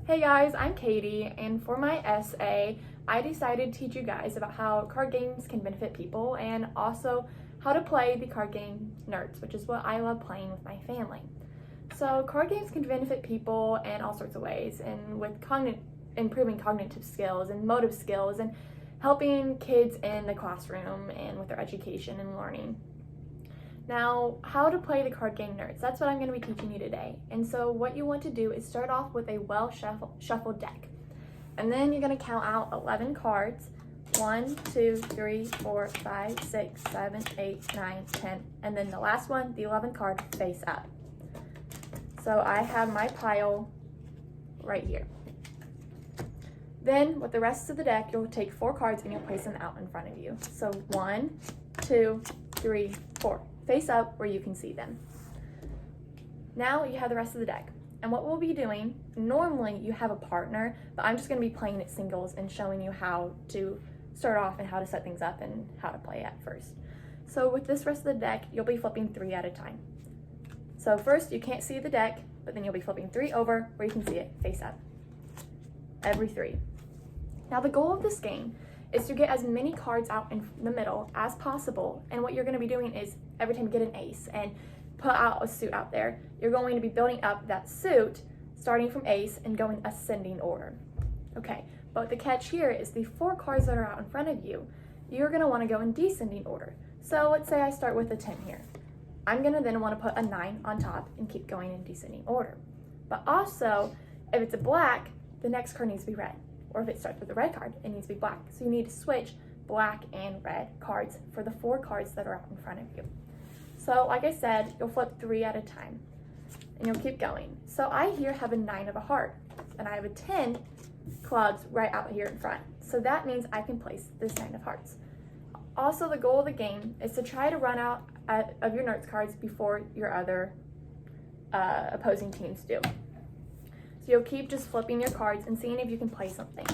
Hey guys, I'm Katie, and for my essay, I decided to teach you guys about how card games can benefit people and also how to play the card game Nertz, which is what I love playing with my family. So card games can benefit people in all sorts of ways, and with improving cognitive skills and motive skills and helping kids in the classroom and with their education and learning. Now, how to play the card game Nertz, that's what I'm going to be teaching you today. And so what you want to do is start off with a well-shuffled deck. And then you're going to count out 11 cards. 1, 2, 3, 4, 5, 6, 7, 8, 9, 10. And then the last one, the 11th card, face up. So I have my pile right here. Then with the rest of the deck, you'll take 4 cards and you'll place them out in front of you. So 1, 2, 3, 4. Face up where you can see them. Now you have the rest of the deck. And what we'll be doing, normally you have a partner, but I'm just going to be playing it singles and showing you how to start off and how to set things up and how to play at first. So with this rest of the deck, you'll be flipping 3 at a time. So first, you can't see the deck, but then you'll be flipping 3 over where you can see it face up. Every 3. Now the goal of this game is to get as many cards out in the middle as possible, and what you're going to be doing is every time you get an ace and put out a suit out there, you're going to be building up that suit starting from ace and going ascending order. Okay, but the catch here is the 4 cards that are out in front of you, you're going to want to go in descending order. So let's say I start with a 10 here. I'm going to then want to put a 9 on top and keep going in descending order. But also, if it's a black, the next card needs to be red. Or if it starts with a red card, it needs to be black. So you need to switch black and red cards for the 4 cards that are out in front of you. So like I said, you'll flip 3 at a time and you'll keep going. So I here have a 9 of a heart and I have a 10 clubs right out here in front. So that means I can place this 9 of hearts. Also, the goal of the game is to try to run out of your Nertz cards before your other opposing teams do. So you'll keep just flipping your cards and seeing if you can play something.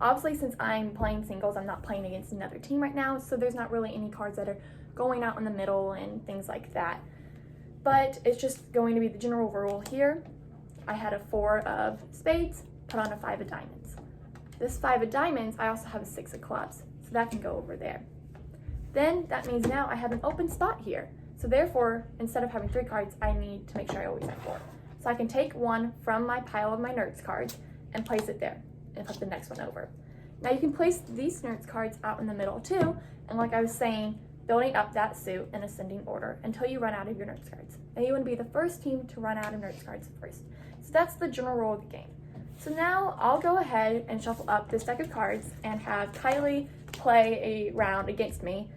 Obviously, since I'm playing singles, I'm not playing against another team right now, so there's not really any cards that are going out in the middle and things like that. But it's just going to be the general rule here. I had a 4 of spades, put on a 5 of diamonds. This 5 of diamonds, I also have a 6 of clubs, so that can go over there. Then that means now I have an open spot here. So therefore, instead of having 3 cards, I need to make sure I always have 4. So I can take 1 from my pile of my Nertz cards and place it there and flip the next one over. Now you can place these Nertz cards out in the middle too, and like I was saying, building up that suit in ascending order until you run out of your Nertz cards. And you want to be the first team to run out of Nertz cards first. So that's the general rule of the game. So now I'll go ahead and shuffle up this deck of cards and have Kylie play a round against me.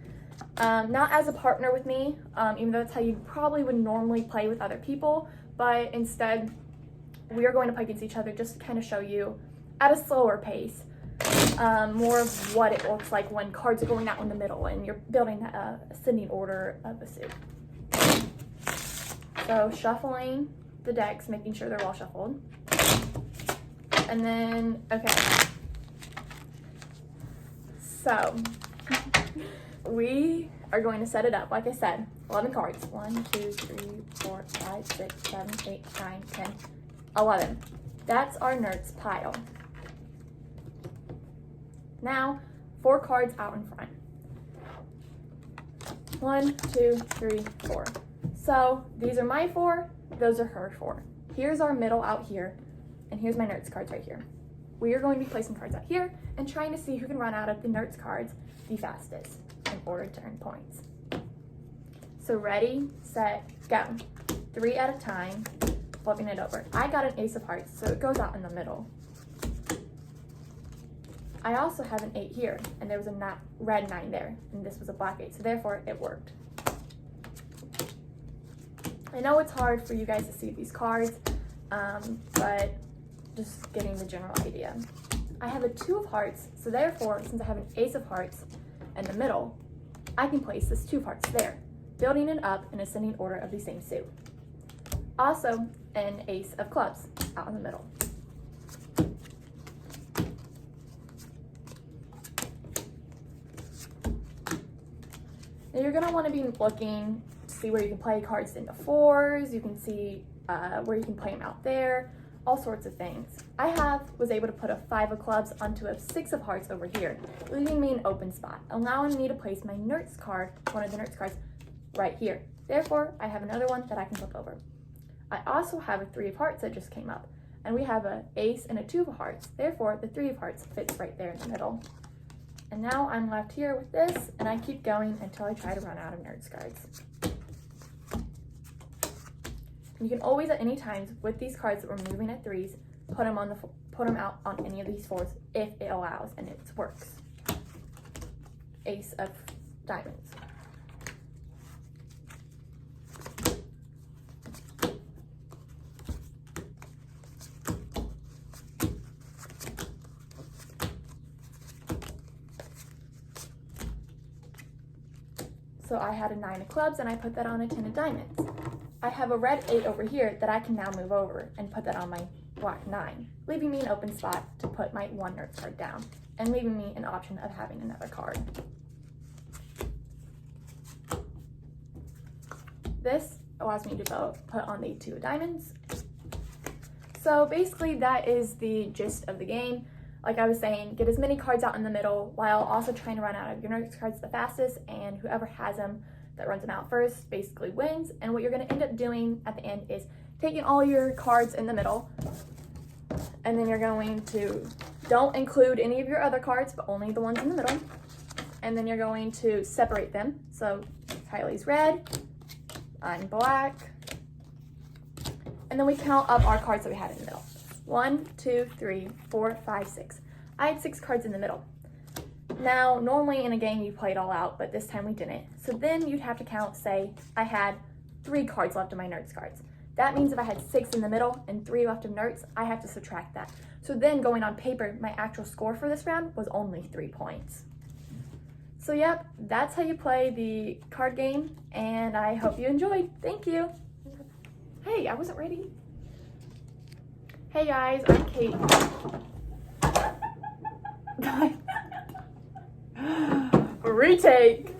Not as a partner with me, even though that's how you probably would normally play with other people, but instead we are going to play against each other just to kind of show you at a slower pace more of what it looks like when cards are going out in the middle and you're building a ascending order of a suit. So shuffling the decks, making sure they're well shuffled. And then, okay. So we are going to set it up, like I said, 11 cards. 1, 2, 3, 4, 5, 6, 7, 8, 9, 10, 11. That's our Nertz pile. Now, 4 cards out in front. 1, 2, 3, 4. So these are my 4, those are her 4. Here's our middle out here, and here's my Nertz cards right here. We are going to be placing cards out here and trying to see who can run out of the Nertz cards the fastest in order to earn points. So ready, set, go. 3 at a time, flipping it over. I got an ace of hearts, so it goes out in the middle. I also have an 8 here, and there was a red 9 there, and this was a black 8, so therefore it worked. I know it's hard for you guys to see these cards, but just getting the general idea. I have a 2 of hearts, so therefore, since I have an ace of hearts in the middle, I can place this 2 of hearts there, building it up in ascending order of the same suit. Also, an ace of clubs out in the middle. Now you're going to want to be looking to see where you can play cards into 4s. You can see where you can play them out there. all sorts of things. I was able to put a 5 of clubs onto a 6 of hearts over here, leaving me an open spot, allowing me to place my Nertz card, one of the Nertz cards, right here. Therefore, I have another one that I can flip over. I also have a 3 of hearts that just came up, and we have an ace and a 2 of hearts. Therefore, the 3 of hearts fits right there in the middle. And now I'm left here with this, and I keep going until I try to run out of Nertz cards. You can always, at any times, with these cards that we're moving at 3s, put them out on any of these 4s if it allows and it works. Ace of diamonds. So I had a 9 of clubs and I put that on a 10 of diamonds. I have a red 8 over here that I can now move over and put that on my black 9, leaving me an open spot to put my 1 Nertz card down and leaving me an option of having another card. This allows me to put on the 2 of diamonds. So basically that is the gist of the game. Like I was saying, get as many cards out in the middle while also trying to run out of your Nertz cards the fastest, and whoever has them that runs them out first basically wins. And what you're going to end up doing at the end is taking all your cards in the middle, and then you're going to don't include any of your other cards but only the ones in the middle, and then you're going to separate them. So Kylie's red, I'm black, and then we count up our cards that we had in the middle. 1, 2, 3, 4, 5, 6. I had 6 cards in the middle. Now, normally in a game you play it all out, but this time we didn't. So then you'd have to count, say, I had 3 cards left of my Nertz cards. That means if I had 6 in the middle and 3 left of Nertz, I have to subtract that. So then going on paper, my actual score for this round was only 3 points. So yep, that's how you play the card game, and I hope you enjoyed. Thank you. Hey, I wasn't ready. Hey guys, I'm Kate. Retake.